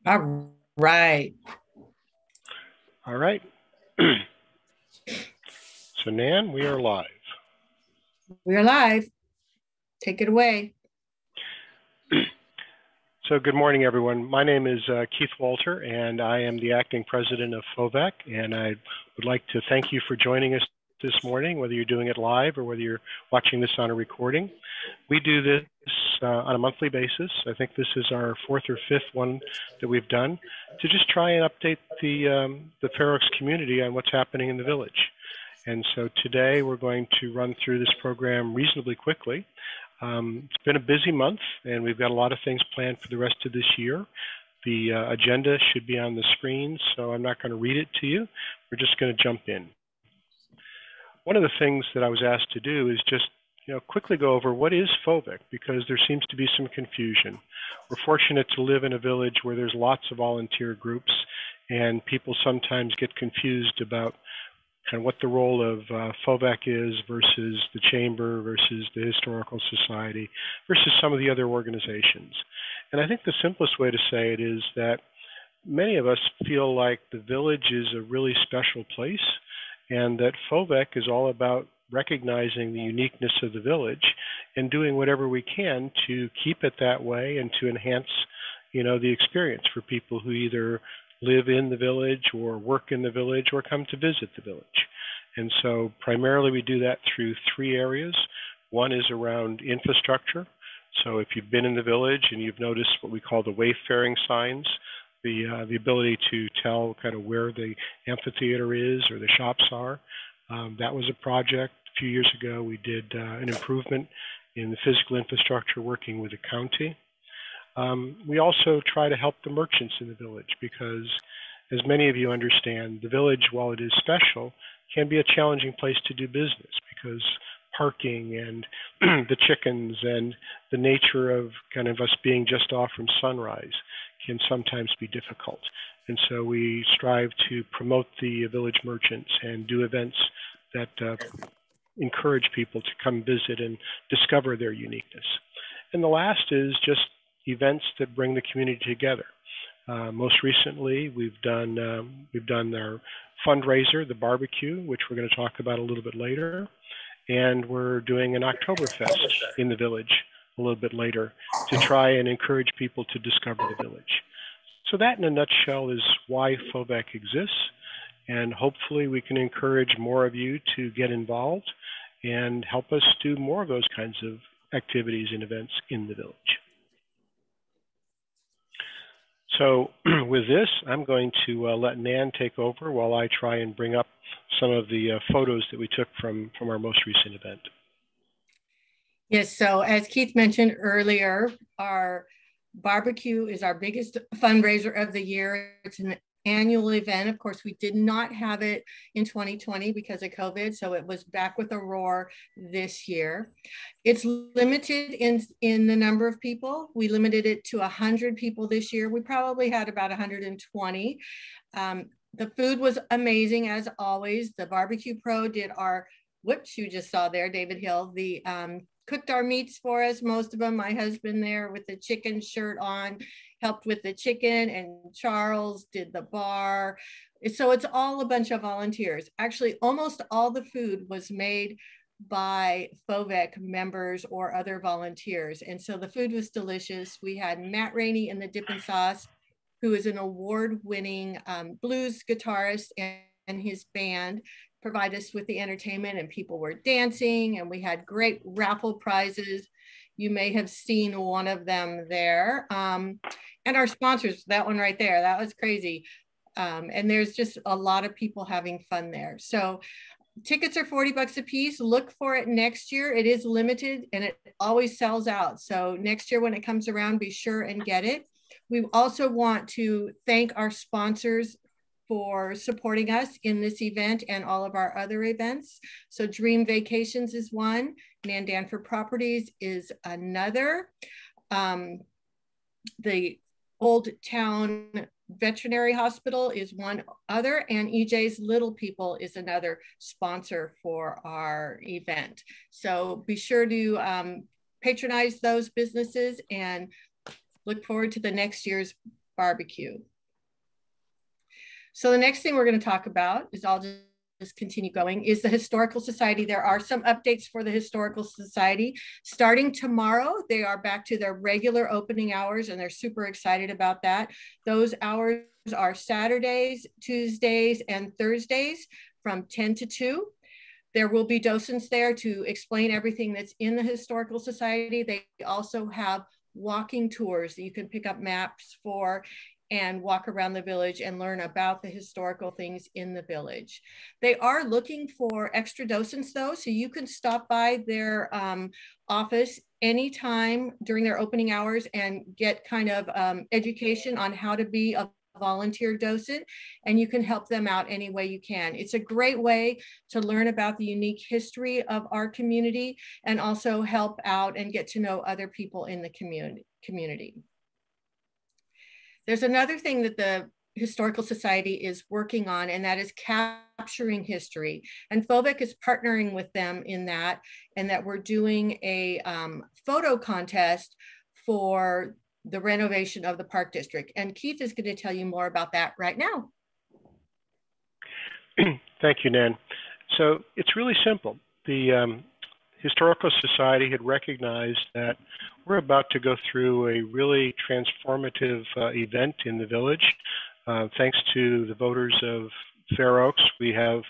All right. All right. So Nan, we are live. We're live. Take it away. So good morning, everyone. My name is Keith Walter, and I am the acting president of FOVEC, and I would like to thank you for joining us this morning, whether you're doing it live or whether you're watching this on a recording. We do this on a monthly basis. I think this is our fourth or fifth one that we've done to just try and update the Fair Oaks community on what's happening in the village. And so today we're going to run through this program reasonably quickly. It's been a busy month, and we've got a lot of things planned for the rest of this year. The agenda should be on the screen, so I'm not going to read it to you. We're just going to jump in. One of the things that I was asked to do is just quickly go over what is FOVEC, because there seems to be some confusion. We're fortunate to live in a village where there's lots of volunteer groups, and people sometimes get confused about kind of what the role of FOVEC is versus the Chamber versus the Historical Society versus some of the other organizations. And I think the simplest way to say it is that many of us feel like the village is a really special place, and that FOVEC is all about recognizing the uniqueness of the village and doing whatever we can to keep it that way and to enhance the experience for people who either live in the village or work in the village or come to visit the village. And so primarily we do that through three areas. One is around infrastructure. So if you've been in the village and you've noticed what we call the wayfaring signs, the ability to tell kind of where the amphitheater is or the shops are, that was a project a few years ago. We did an improvement in the physical infrastructure working with the county. We also try to help the merchants in the village because, as many of you understand, the village, while it is special, can be a challenging place to do business because parking and the chickens and the nature of kind of us being just off from sunrise can sometimes be difficult. And so we strive to promote the village merchants and do events that encourage people to come visit and discover their uniqueness. And the last is just events that bring the community together. Most recently, we've done our fundraiser, the barbecue, which we're going to talk about a little bit later, and we're doing an Oktoberfest in the village a little bit later to try and encourage people to discover the village. So that, in a nutshell, is why FOVEC exists, and hopefully we can encourage more of you to get involved and help us do more of those kinds of activities and events in the village. So with this, I'm going to let Nan take over while I try and bring up some of the photos that we took from our most recent event. Yes, so as Keith mentioned earlier, our barbecue is our biggest fundraiser of the year. It's an annual event. Of course, we did not have it in 2020 because of COVID, so it was back with a roar this year. It's limited in the number of people. We limited it to 100 people this year. We probably had about 120. The food was amazing as always. The barbecue pro did our, which you just saw there, David Hill, the cooked our meats for us, most of them. My husband there with the chicken shirt on helped with the chicken, and Charles did the bar. So it's all a bunch of volunteers. Actually, almost all the food was made by FOVEC members or other volunteers. And so the food was delicious. We had Matt Rainey in the Dippin' Sauce, who is an award-winning blues guitarist, and his band provide us with the entertainment, and people were dancing, and we had great raffle prizes. You may have seen one of them there. And our sponsors, that one right there, that was crazy. And there's just a lot of people having fun there. So tickets are $40 a piece. Look for it next year. It is limited and it always sells out. So next year when it comes around, be sure and get it. We also want to thank our sponsors for supporting us in this event and all of our other events. So Dream Vacations is one, Nan Danford Properties is another. The Old Town Veterinary Hospital is one other, and EJ's Little People is another sponsor for our event. So be sure to patronize those businesses and look forward to the next year's barbecue. So the next thing we're going to talk about is I'll just continue going is the Historical Society. There are some updates for the Historical Society. Starting tomorrow, they are back to their regular opening hours and they're super excited about that. Those hours are Saturdays, Tuesdays, and Thursdays from 10 to 2. There will be docents there to explain everything that's in the Historical Society. They also have walking tours that you can pick up maps for and walk around the village and learn about the historical things in the village. They are looking for extra docents though, so you can stop by their office anytime during their opening hours and get kind of education on how to be a volunteer docent, and you can help them out any way you can. It's a great way to learn about the unique history of our community and also help out and get to know other people in the community. There's another thing that the Historical Society is working on, and that is capturing history. And FOVEC is partnering with them in that, and that we're doing a photo contest for the renovation of the Park District. And Keith is going to tell you more about that right now. Thank you, Nan. So it's really simple. The Historical Society had recognized that we're about to go through a really transformative event in the village. Thanks to the voters of Fair Oaks, we have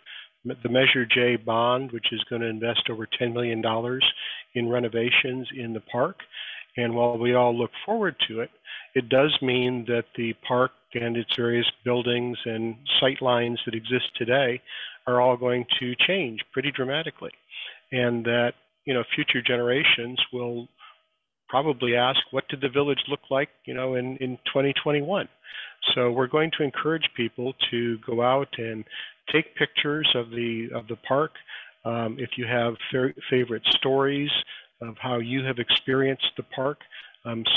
the Measure J bond, which is going to invest over $10 million in renovations in the park. And while we all look forward to it, it does mean that the park and its various buildings and sight lines that exist today are all going to change pretty dramatically. And that, you know, future generations will probably ask, what did the village look like, you know, in 2021? So we're going to encourage people to go out and take pictures of the park. If you have favorite stories of how you have experienced the park,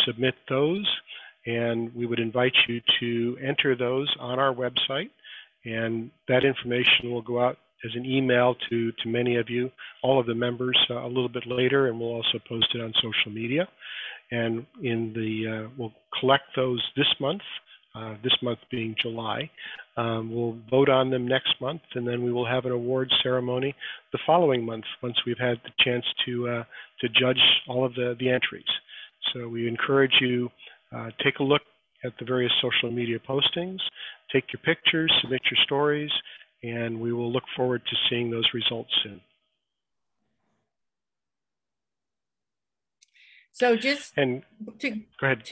submit those, and we would invite you to enter those on our website, and that information will go out as an email to many of you, all of the members, a little bit later, and we'll also post it on social media. And we'll collect those this month being July. We'll vote on them next month, and then we will have an awards ceremony the following month once we've had the chance to judge all of the entries. So we encourage you take a look at the various social media postings, take your pictures, submit your stories, and we will look forward to seeing those results soon. So just to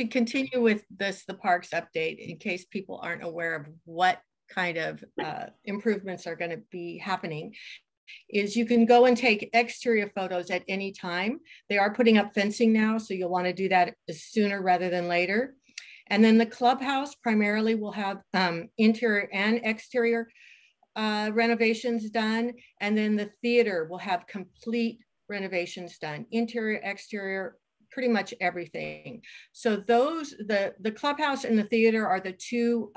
continue with the parks update, in case people aren't aware of what kind of improvements are going to be happening, is you can go and take exterior photos at any time. They are putting up fencing now, so you'll want to do that sooner rather than later. And then the clubhouse primarily will have interior and exterior renovations done. And then the theater will have complete renovations done, interior, exterior, pretty much everything. So the clubhouse and the theater are the two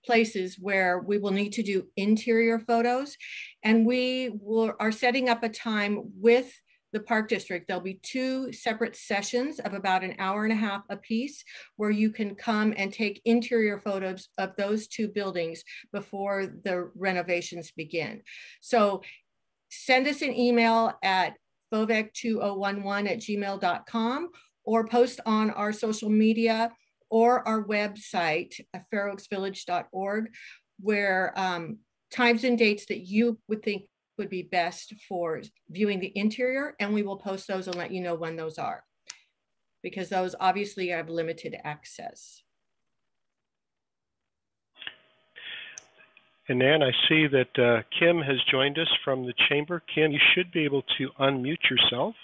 places where we will need to do interior photos. And we are setting up a time with the Park District. There'll be 2 separate sessions of about an hour and a half apiece, where you can come and take interior photos of those 2 buildings before the renovations begin. So send us an email at FOVEC2011@gmail.com, or post on our social media or our website at fairoaksvillage.org, where times and dates that you would think would be best for viewing the interior, and we will post those and let you know when those are, because those obviously have limited access. And Nan, I see that Kim has joined us from the Chamber. Kim, you should be able to unmute yourself.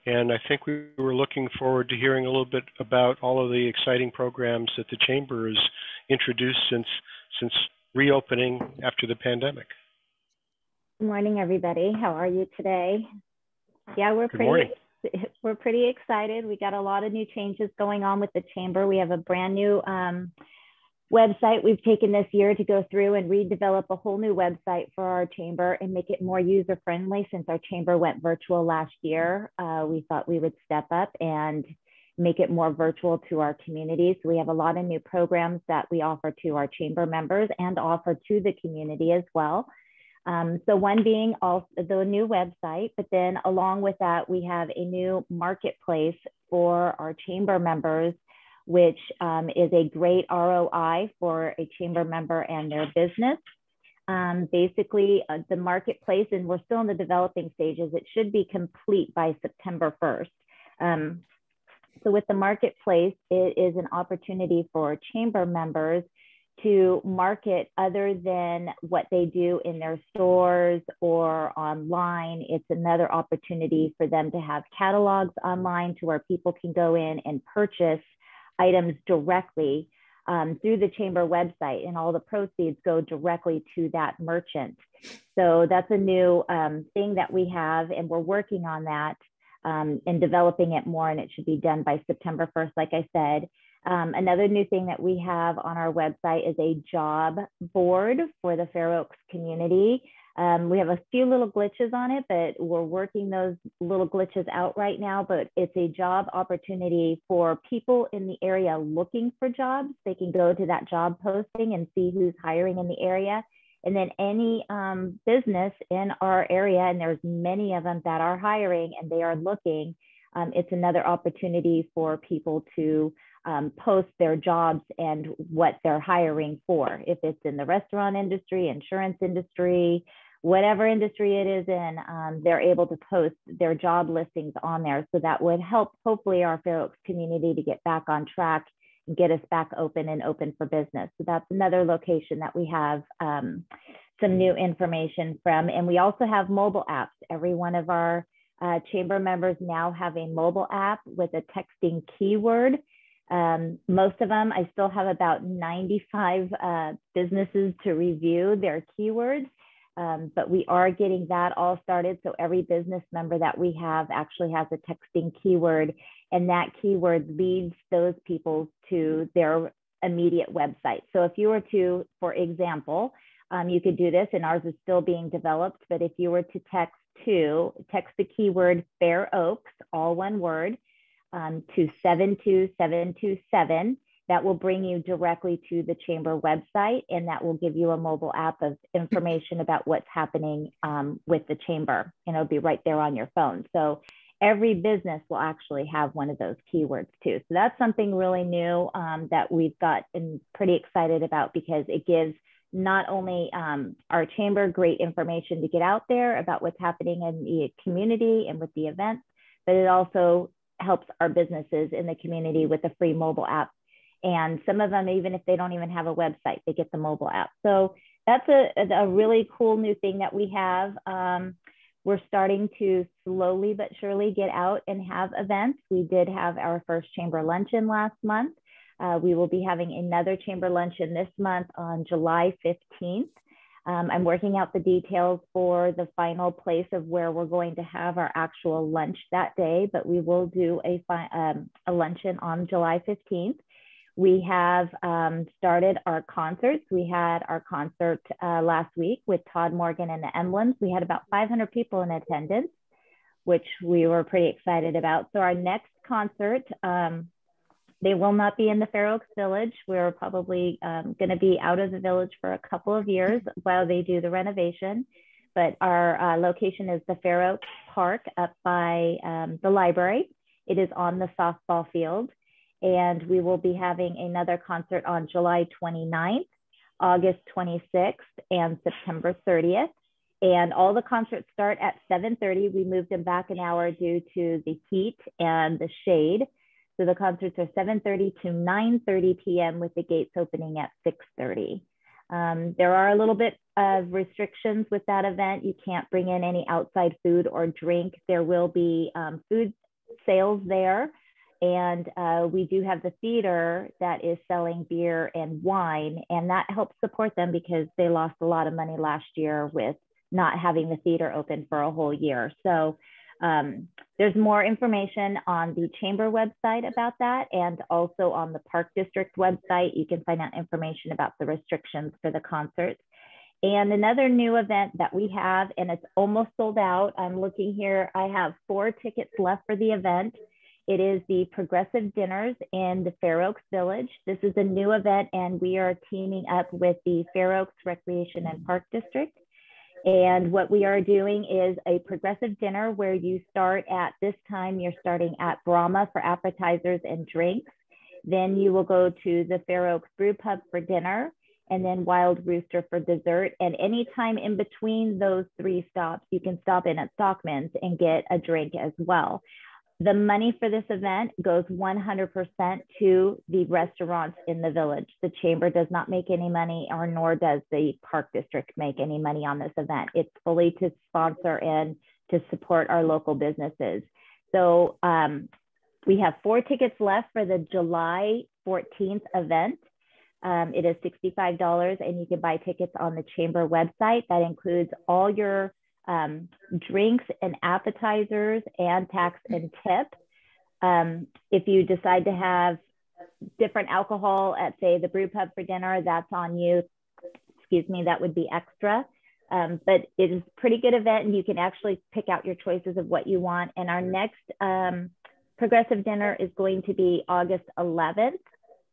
And I think we were looking forward to hearing a little bit about all of the exciting programs that the Chamber has introduced since reopening after the pandemic. Good morning, everybody. How are you today? Yeah, we're pretty excited. We got a lot of new changes going on with the Chamber. We have a brand new website we've taken this year to go through and redevelop a whole new website for our Chamber and make it more user-friendly. Since our Chamber went virtual last year, we thought we would step up and make it more virtual to our community. So we have a lot of new programs that we offer to our chamber members and offer to the community as well. So one being also the new website, but then along with that, we have a new marketplace for our chamber members, which is a great ROI for a chamber member and their business. Basically, the marketplace, and we're still in the developing stages, it should be complete by September 1st. So with the marketplace, it is an opportunity for chamber members to market other than what they do in their stores or online. It's another opportunity for them to have catalogs online to where people can go in and purchase items directly through the chamber website, and all the proceeds go directly to that merchant. So that's a new thing that we have, and we're working on that and developing it more, and it should be done by September 1st, like I said. Another new thing that we have on our website is a job board for the Fair Oaks community. We have a few little glitches on it, but we're working those little glitches out right now. But it's a job opportunity for people in the area looking for jobs. They can go to that job posting and see who's hiring in the area. And then any business in our area, and there's many of them that are hiring and they are looking, it's another opportunity for people to post their jobs and what they're hiring for. If it's in the restaurant industry, insurance industry, whatever industry it is in, they're able to post their job listings on there. So that would help, hopefully, our Fair Oaks community to get back on track and get us back open and open for business. So that's another location that we have some new information from. And we also have mobile apps. Every one of our chamber members now have a mobile app with a texting keyword. Most of them, I still have about 95 businesses to review their keywords, but we are getting that all started. So every business member that we have actually has a texting keyword, and that keyword leads those people to their immediate website. So if you were to, for example, you could do this, and ours is still being developed, but if you were to text the keyword Fair Oaks, all one word, to 72727, that will bring you directly to the chamber website, and that will give you a mobile app of information about what's happening with the chamber, and it'll be right there on your phone. So every business will actually have one of those keywords too. So that's something really new that we've got and pretty excited about, because it gives not only our chamber great information to get out there about what's happening in the community and with the events, but it also helps our businesses in the community with a free mobile app. And some of them, even if they don't even have a website, they get the mobile app. So that's a really cool new thing that we have. We're starting to slowly but surely get out and have events. We did have our first chamber luncheon last month. We will be having another chamber luncheon this month on July 15th. I'm working out the details for the final place of where we're going to have our actual lunch that day, but we will do a luncheon on July 15th. We have started our concerts. We had our concert last week with Todd Morgan and the Emblems. We had about 500 people in attendance, which we were pretty excited about. So our next concert, they will not be in the Fair Oaks Village. We're probably going to be out of the village for a couple of years while they do the renovation. But our location is the Fair Oaks Park up by the library. It is on the softball field. And we will be having another concert on July 29th, August 26th, and September 30th. And all the concerts start at 7:30. We moved them back an hour due to the heat and the shade. So the concerts are 7:30 to 9:30 p.m. with the gates opening at 6:30. There are a little bit of restrictions with that event. You can't bring in any outside food or drink. There will be food sales there. And we do have the theater that is selling beer and wine, and that helps support them because they lost a lot of money last year with not having the theater open for a whole year. So there's more information on the chamber website about that, and also on the Park District website. You can find out information about the restrictions for the concerts. And another new event that we have, and it's almost sold out. I'm looking here, I have 4 tickets left for the event. It is the Progressive Dinners in the Fair Oaks Village. This is a new event, and we are teaming up with the Fair Oaks Recreation and Park District. And what we are doing is a progressive dinner where you start at this time, you're starting at Brahma for appetizers and drinks. Then you will go to the Fair Oaks Brew Pub for dinner, and then Wild Rooster for dessert. And anytime in between those 3 stops, you can stop in at Stockman's and get a drink as well. The money for this event goes 100% to the restaurants in the village. The chamber does not make any money, or nor does the park district make any money on this event. It's fully to sponsor and to support our local businesses. So we have 4 tickets left for the July 14th event. It is $65, and you can buy tickets on the chamber website. That includes all your drinks and appetizers and tax and tip. If you decide to have different alcohol at, say, the brew pub for dinner, that's on you. Excuse me, that would be extra. But it is a pretty good event, and you can actually pick out your choices of what you want. And our next progressive dinner is going to be August 11th.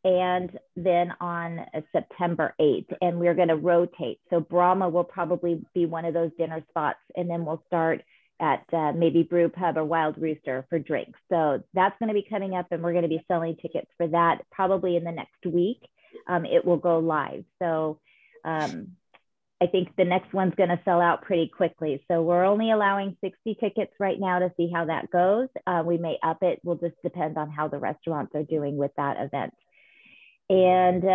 And then on September 8th, and we're going to rotate. So Brahma will probably be one of those dinner spots, and then we'll start at maybe Brew Pub or Wild Rooster for drinks. So that's going to be coming up, and we're going to be selling tickets for that probably in the next week. It will go live. So I think the next one's going to sell out pretty quickly. So we're only allowing 60 tickets right now to see how that goes. We may up it. Will just depend on how the restaurants are doing with that event. And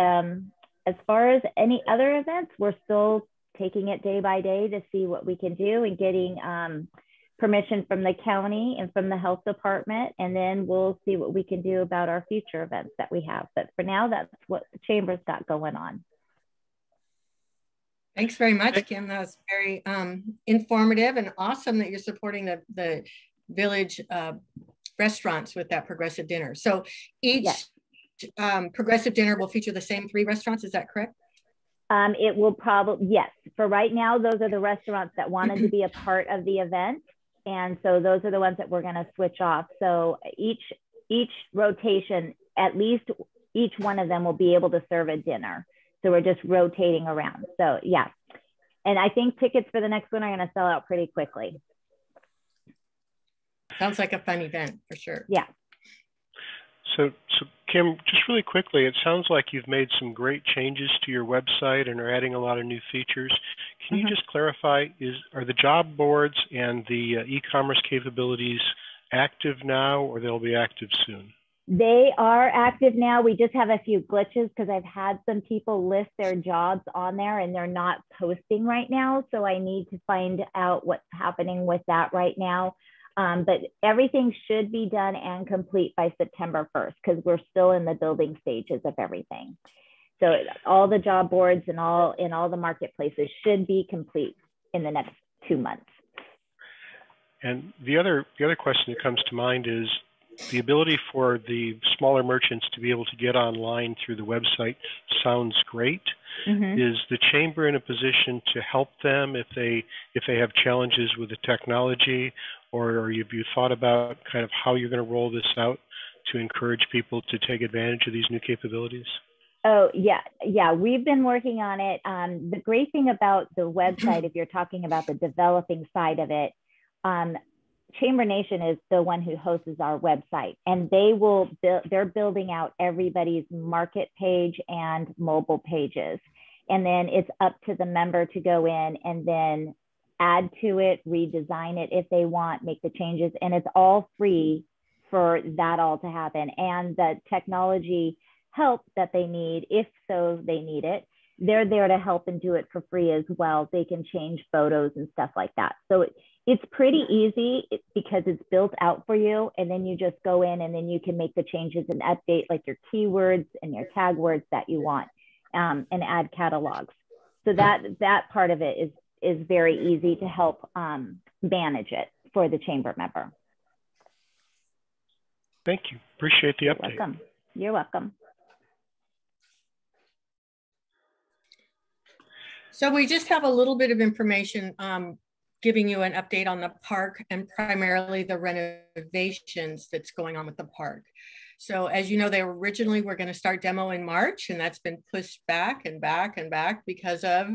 as far as any other events, we're still taking it day by day to see what we can do, and getting permission from the county and from the health department. And then we'll see what we can do about our future events that we have. But for now, that's what the chamber's got going on. Thanks very much, Kim. That was very informative, and awesome that you're supporting the village restaurants with that progressive dinner. So each progressive dinner will feature the same 3 restaurants. Is that correct? It will probably, yes. For right now, those are the restaurants that wanted to be a part of the event. And so those are the ones that we're going to switch off. So each rotation, at least each one of them will be able to serve a dinner. So we're just rotating around. So yeah. And I think tickets for the next one are going to sell out pretty quickly. Sounds like a fun event for sure. Yeah. So Kim, just really quickly, it sounds like you've made some great changes to your website and are adding a lot of new features. Can you just clarify, are the job boards and the e-commerce capabilities active now, or they'll be active soon? They are active now. We just have a few glitches because I've had some people list their jobs on there and they're not posting right now. So I need to find out what's happening with that right now. But everything should be done and complete by September 1st, because we're still in the building stages of everything. So all the job boards and all the marketplaces should be complete in the next 2 months. And the other question that comes to mind is the ability for the smaller merchants to be able to get online through the website sounds great. Is the chamber in a position to help them if they have challenges with the technology, or have you thought about kind of how you're going to roll this out to encourage people to take advantage of these new capabilities? Oh, yeah, we've been working on it. The great thing about the website, if you're talking about the developing side of it, Chamber Nation is the one who hosts our website, and they're building out everybody's market page and mobile pages. And then it's up to the member to go in and then add to it, redesign it if they want, make the changes. And it's all free for that all to happen. And the technology help that they need, if so they need it, they're there to help and do it for free as well. They can change photos and stuff like that. So it's pretty easy because it's built out for you. And then you just go in and then you can make the changes and update like your keywords and your tag words that you want, and add catalogs. So that part of it is very easy to help manage it for the chamber member. Thank you. Appreciate the update. You're welcome. You're welcome. So we just have a little bit of information giving you an update on the park and primarily the renovations that's going on with the park. So as you know, they originally were going to start demo in March, and that's been pushed back and back and back because of,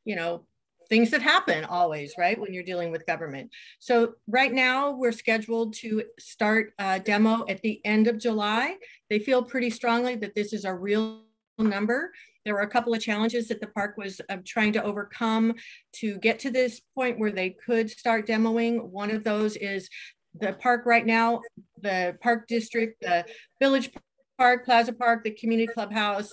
you know, things that happen always, right, when you're dealing with government. So right now we're scheduled to start demo at the end of July. They feel pretty strongly that this is a real number. There were a couple of challenges that the park was trying to overcome to get to this point where they could start demoing. One of those is the park right now, the park district, the village park, Plaza Park, the community clubhouse,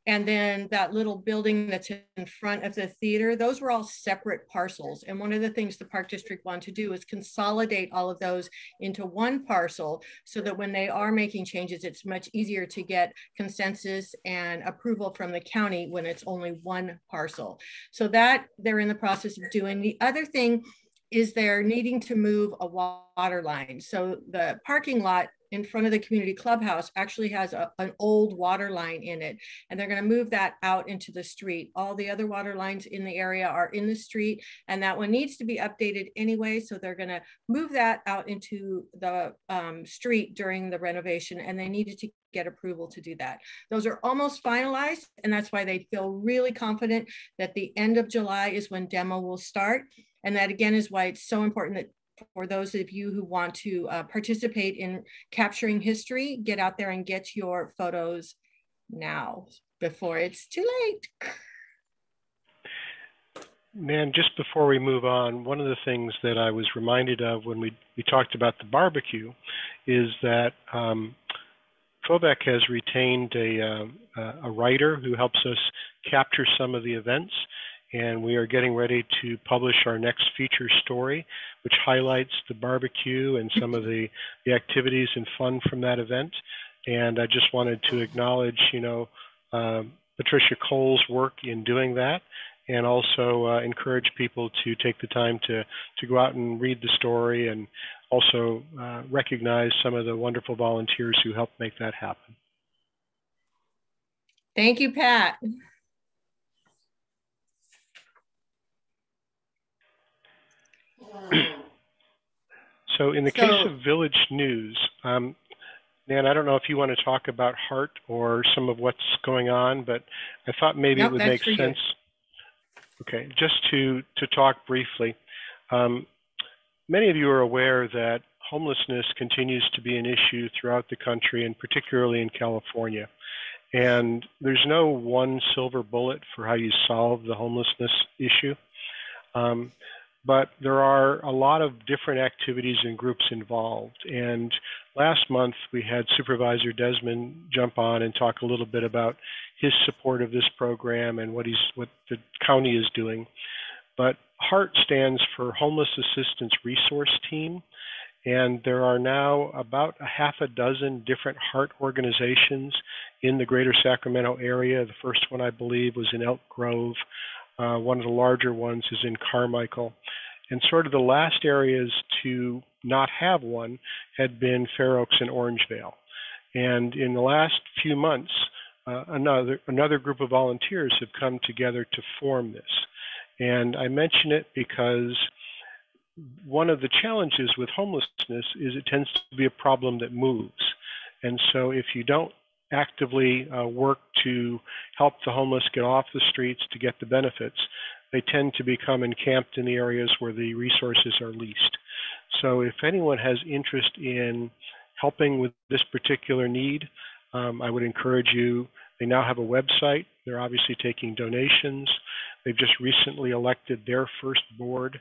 and then that little building that's in front of the theater, those were all separate parcels. And one of the things the park district wanted to do is consolidate all of those into one parcel so that when they are making changes, it's much easier to get consensus and approval from the county when it's only one parcel. So that they're in the process of doing. The other thing is they're needing to move a water line. So the parking lot in front of the community clubhouse actually has an old water line in it, and they're going to move that out into the street. All the other water lines in the area are in the street, and that one needs to be updated anyway. So they're going to move that out into the street during the renovation, and they needed to get approval to do that. Those are almost finalized, and that's why they feel really confident that the end of July is when demo will start. And that again is why it's so important that for those of you who want to participate in capturing history, get out there and get your photos now before it's too late. Man, just before we move on, one of the things that I was reminded of when we talked about the barbecue is that FOVEC has retained a writer who helps us capture some of the events. And we are getting ready to publish our next feature story, which highlights the barbecue and some of the activities and fun from that event. And I just wanted to acknowledge, Patricia Cole's work in doing that, and also encourage people to take the time to go out and read the story, and also recognize some of the wonderful volunteers who helped make that happen. Thank you, Pat. So in the case of Village News, Nan, I don't know if you want to talk about HART or some of what's going on, but I thought maybe it would make sense. Okay, just to talk briefly. Many of you are aware that homelessness continues to be an issue throughout the country, and particularly in California. And there's no one silver bullet for how you solve the homelessness issue. But there are a lot of different activities and groups involved. And last month, we had Supervisor Desmond jump on and talk a little bit about his support of this program and what the county is doing. But HART stands for Homeless Assistance Resource Team. And there are now about a half a dozen different HART organizations in the greater Sacramento area. The first one, I believe, was in Elk Grove. One of the larger ones is in Carmichael. And sort of the last areas to not have one had been Fair Oaks and Orangevale. And in the last few months, another group of volunteers have come together to form this. And I mention it because one of the challenges with homelessness is it tends to be a problem that moves. And so if you don't actively work to help the homeless get off the streets to get the benefits, they tend to become encamped in the areas where the resources are least. So if anyone has interest in helping with this particular need, I would encourage you. They now have a website. They're obviously taking donations. They've just recently elected their first board,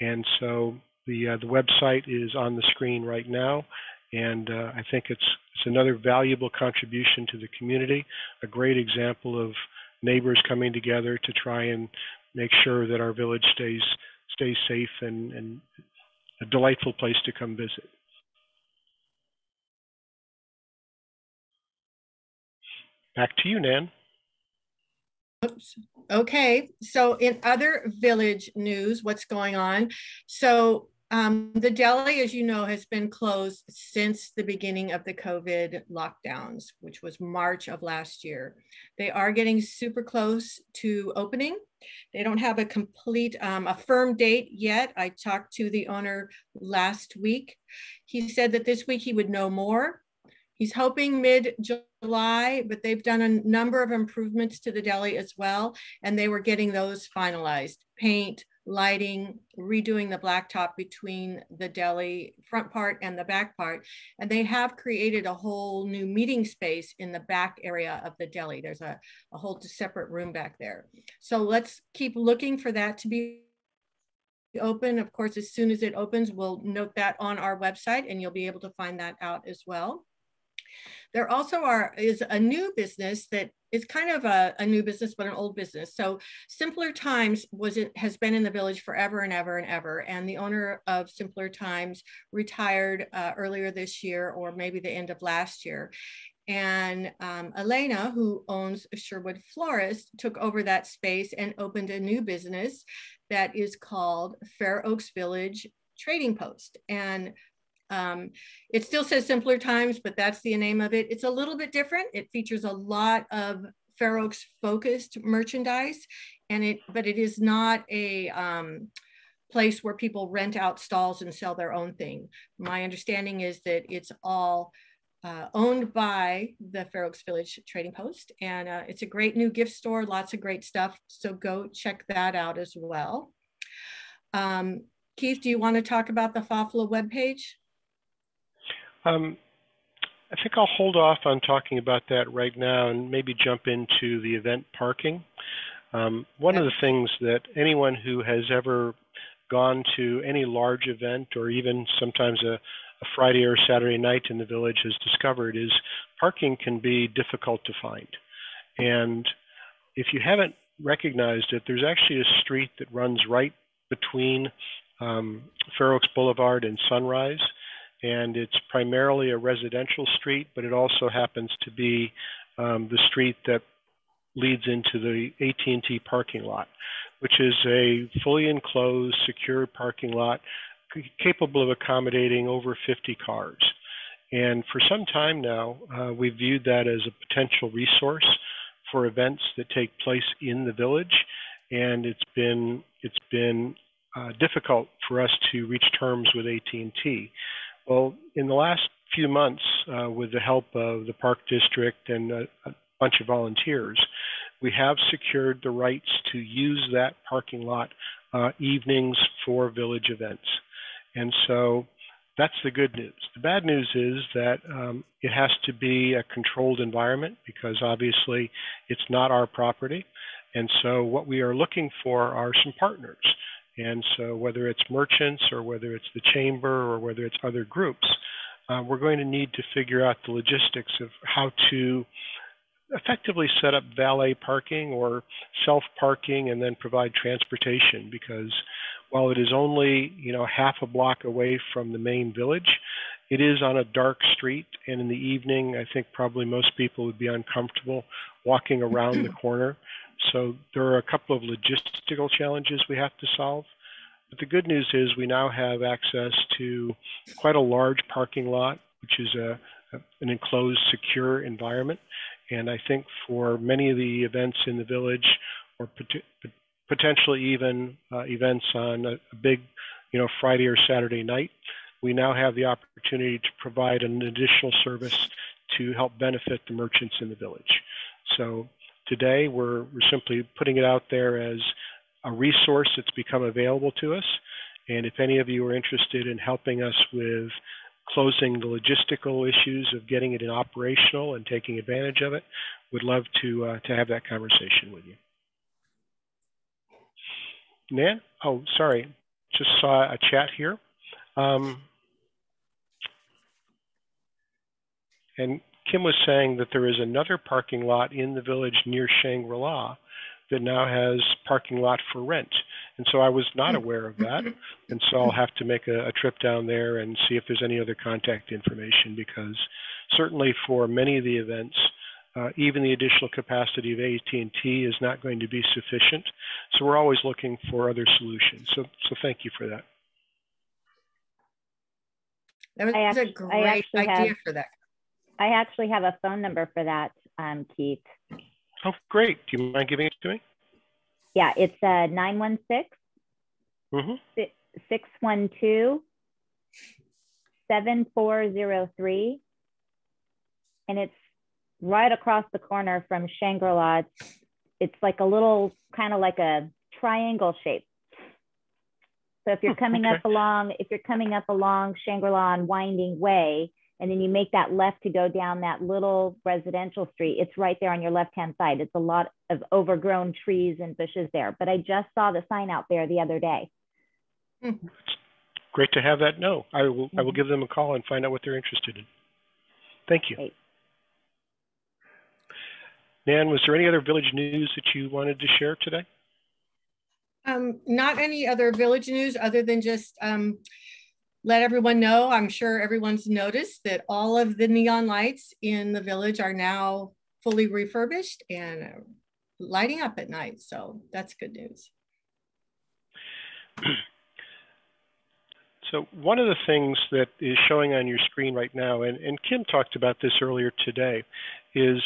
and so the website is on the screen right now. And I think it's another valuable contribution to the community, a great example of neighbors coming together to try and make sure that our village stays safe and a delightful place to come visit. Back to you, Nan. Oops. Okay, so in other village news, what's going on? So The deli, as you know, has been closed since the beginning of the COVID lockdowns, which was March of last year. They are getting super close to opening. They don't have a complete, a firm date yet. I talked to the owner last week. He said that this week he would know more. He's hoping mid-July, but they've done a number of improvements to the deli as well, and they were getting those finalized. Paint, lighting, redoing the blacktop between the deli front part and the back part. And they have created a whole new meeting space in the back area of the deli. There's a whole separate room back there. So let's keep looking for that to be open. Of course, as soon as it opens, we'll note that on our website and you'll be able to find that out as well. There also is a new business that is kind of a new business, but an old business. So Simpler Times has been in the village forever and ever and ever. And the owner of Simpler Times retired earlier this year, or maybe the end of last year. And Elena, who owns Sherwood Florist, took over that space and opened a new business that is called Fair Oaks Village Trading Post. And it still says Simpler Times, but that's the name of it. It's a little bit different. It features a lot of Fair Oaks focused merchandise, but it is not a place where people rent out stalls and sell their own thing. My understanding is that it's all owned by the Fair Oaks Village Trading Post, and it's a great new gift store, lots of great stuff. So go check that out as well. Keith, do you want to talk about the FOFLA webpage? I think I'll hold off on talking about that right now and maybe jump into the event parking. One of the things that anyone who has ever gone to any large event, or even sometimes a Friday or Saturday night in the village, has discovered is parking can be difficult to find. And if you haven't recognized it, there's actually a street that runs right between Fair Oaks Boulevard and Sunrise. And it's primarily a residential street, but it also happens to be the street that leads into the AT&T parking lot, which is a fully enclosed, secure parking lot capable of accommodating over 50 cars. And for some time now, we've viewed that as a potential resource for events that take place in the village. And it's been difficult for us to reach terms with AT&T. Well, in the last few months, with the help of the Park District and a bunch of volunteers, we have secured the rights to use that parking lot evenings for village events. And so that's the good news. The bad news is that it has to be a controlled environment, because obviously it's not our property. And so what we are looking for are some partners. And so whether it's merchants, or whether it's the chamber, or whether it's other groups, we're going to need to figure out the logistics of how to effectively set up valet parking or self-parking and then provide transportation, because while it is only, half a block away from the main village, it is on a dark street, and in the evening, I think probably most people would be uncomfortable walking around the corner. So there are a couple of logistical challenges we have to solve. But the good news is we now have access to quite a large parking lot, which is an enclosed, secure environment. And I think for many of the events in the village, or potentially even events on a big, Friday or Saturday night, we now have the opportunity to provide an additional service to help benefit the merchants in the village. So today, we're simply putting it out there as a resource that's become available to us. And if any of you are interested in helping us with closing the logistical issues of getting it in operational and taking advantage of it, we'd love to have that conversation with you. Nan? Oh, sorry. Just saw a chat here. And Kim was saying that there is another parking lot in the village near Shangri-La that now has parking lot for rent. And so I was not aware of that. And so I'll have to make a trip down there and see if there's any other contact information, because certainly for many of the events, even the additional capacity of AT&T is not going to be sufficient. So we're always looking for other solutions. So thank you for that. That was a great idea for that. I actually have a phone number for that, Keith. Oh, great. Do you mind giving it to me? Yeah, it's 916 612 7403. And it's right across the corner from Shangri-La. It's like a little, kind of like a triangle shape. So if you're coming up along, Shangri-La on Winding Way, and then you make that left to go down that little residential street, it's right there on your left-hand side. It's a lot of overgrown trees and bushes there, but I just saw the sign out there the other day. Great to have that. No, I will give them a call and find out what they're interested in. Thank you. Great. Nan, was there any other village news that you wanted to share today? Not any other village news other than just let everyone know. I'm sure everyone's noticed that all of the neon lights in the village are now fully refurbished and lighting up at night. So that's good news. So one of the things that is showing on your screen right now, and Kim talked about this earlier today, is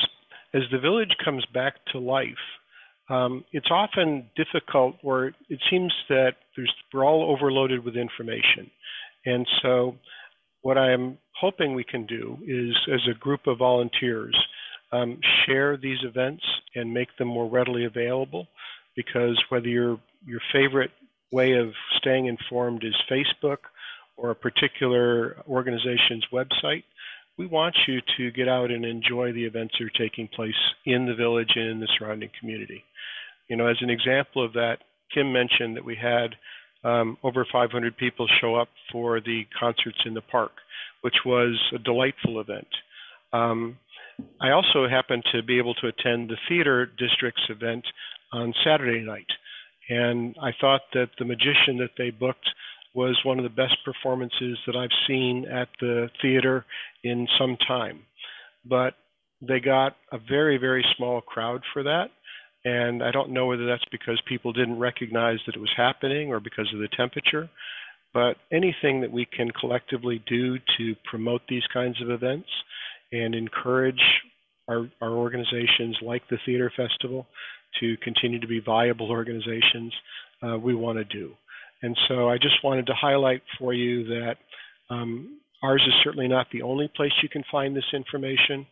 as the village comes back to life, it's often difficult, or it seems that we're all overloaded with information. And so what I'm hoping we can do is, as a group of volunteers, share these events and make them more readily available, because whether your favorite way of staying informed is Facebook or a particular organization's website, we want you to get out and enjoy the events that are taking place in the village and in the surrounding community. You know, as an example of that, Kim mentioned that we had over 500 people show up for the concerts in the park, which was a delightful event. I also happened to be able to attend the theater district's event on Saturday night, and I thought that the magician that they booked was one of the best performances that I've seen at the theater in some time. But they got a very, very small crowd for that. And I don't know whether that's because people didn't recognize that it was happening or because of the temperature. But anything that we can collectively do to promote these kinds of events and encourage our organizations like the Theater Festival to continue to be viable organizations, we want to do. And so I just wanted to highlight for you that ours is certainly not the only place you can find this information,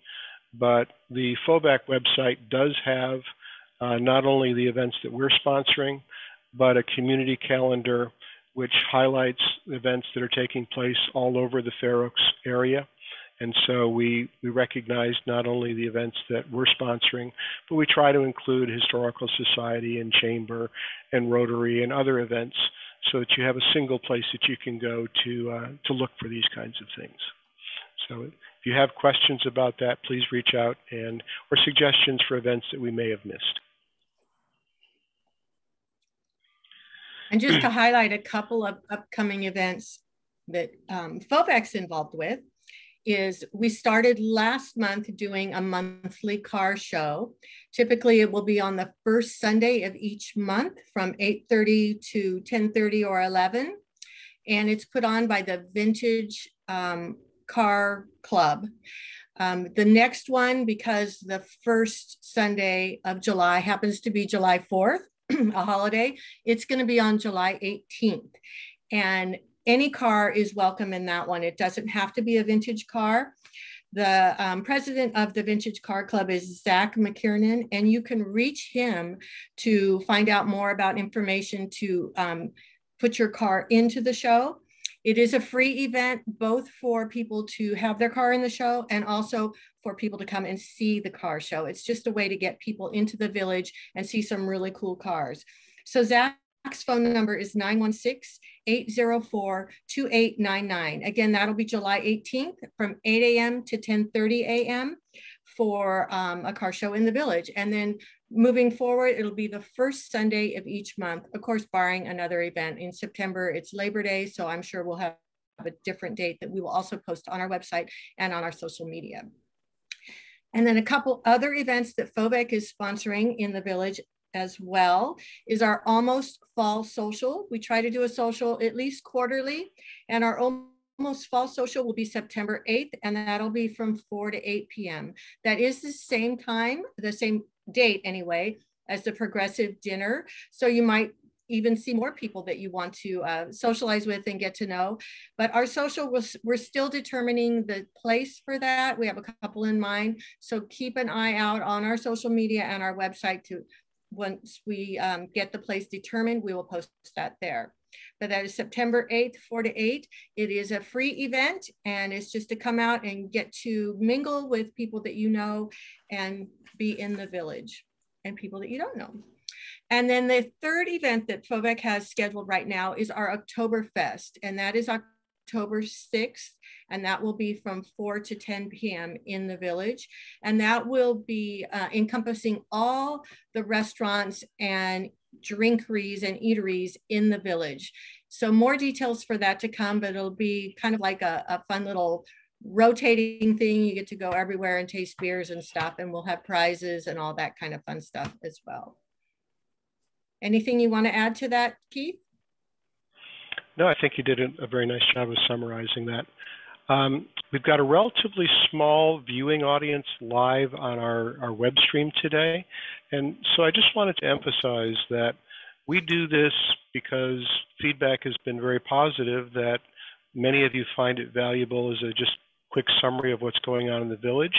but the FOVEC website does have not only the events that we're sponsoring, but a community calendar which highlights events that are taking place all over the Fair Oaks area. And so we recognize not only the events that we're sponsoring, but we try to include Historical Society and Chamber and Rotary and other events so that you have a single place that you can go to look for these kinds of things. So if you have questions about that, please reach out or suggestions for events that we may have missed. And just to highlight a couple of upcoming events that FOVEC's involved with, is we started last month doing a monthly car show. Typically it will be on the first Sunday of each month from 8:30 to 10:30 or 11. And it's put on by the Vintage Car Club. The next one, because the first Sunday of July happens to be July 4th, a holiday, it's going to be on July 18th. And any car is welcome in that one. It doesn't have to be a vintage car. The president of the Vintage Car Club is Zach McKiernan, and you can reach him to find out more about information to put your car into the show. It is a free event, both for people to have their car in the show and also for people to come and see the car show. It's just a way to get people into the village and see some really cool cars. So Zach's phone number is 916-804-2899. Again, that'll be July 18th from 8 a.m. to 10:30 a.m. for a car show in the village. And then moving forward, it'll be the first Sunday of each month, of course, barring another event. In September, it's Labor Day, so I'm sure we'll have a different date that we will also post on our website and on our social media. And then a couple other events that FOVEC is sponsoring in the village as well is our Almost Fall Social. We try to do a social at least quarterly, and our Almost Almost Fall Social will be September 8th, and that'll be from 4 to 8 p.m. That is the same time, the same date anyway, as the Progressive Dinner. So you might even see more people that you want to socialize with and get to know. But our social, we're still determining the place for that. We have a couple in mind. So keep an eye out on our social media and our website to, once we get the place determined, we will post that there. But that is September 8th, 4 to 8. It is a free event, and it's just to come out and get to mingle with people that you know and be in the village and people that you don't know. And then the third event that FOVEC has scheduled right now is our Oktoberfest, and that is October 6th, and that will be from 4 to 10 p.m. in the village. And that will be encompassing all the restaurants and drinkeries and eateries in the village. So more details for that to come, but it'll be kind of like a fun little rotating thing. You get to go everywhere and taste beers and stuff, and we'll have prizes and all that kind of fun stuff as well. Anything you want to add to that, Keith? No, I think you did a very nice job of summarizing that. We've got a relatively small viewing audience live on our web stream today. And so I just wanted to emphasize that we do this because feedback has been very positive, that many of you find it valuable as a just quick summary of what's going on in the village.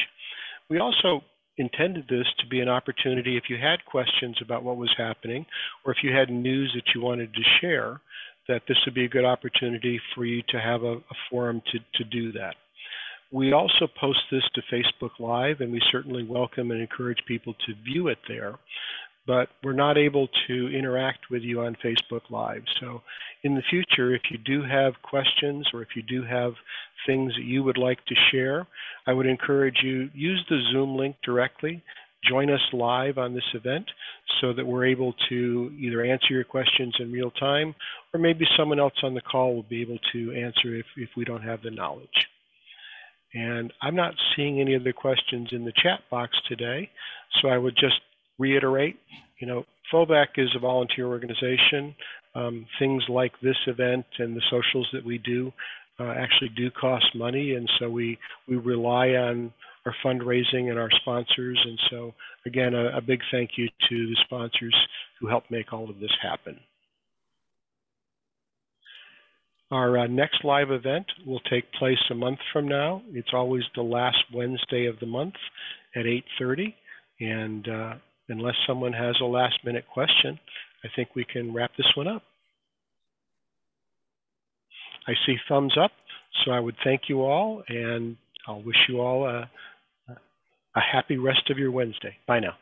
We also intended this to be an opportunity if you had questions about what was happening, or if you had news that you wanted to share, that this would be a good opportunity for you to have a forum to do that. We also post this to Facebook Live, and we certainly welcome and encourage people to view it there, but we're not able to interact with you on Facebook Live. So in the future, if you do have questions or if you do have things that you would like to share, I would encourage you, use the Zoom link directly, join us live on this event so that we're able to either answer your questions in real time, or maybe someone else on the call will be able to answer if we don't have the knowledge. And I'm not seeing any other questions in the chat box today, so I would just reiterate, FOVEC is a volunteer organization. Things like this event and the socials that we do actually do cost money, and so we rely on our fundraising and our sponsors. And so again, a big thank you to the sponsors who help make all of this happen. Our next live event will take place a month from now. It's always the last Wednesday of the month at 8:30. And unless someone has a last-minute question, I think we can wrap this one up. I see thumbs up, so I would thank you all, and I'll wish you all a happy rest of your Wednesday. Bye now.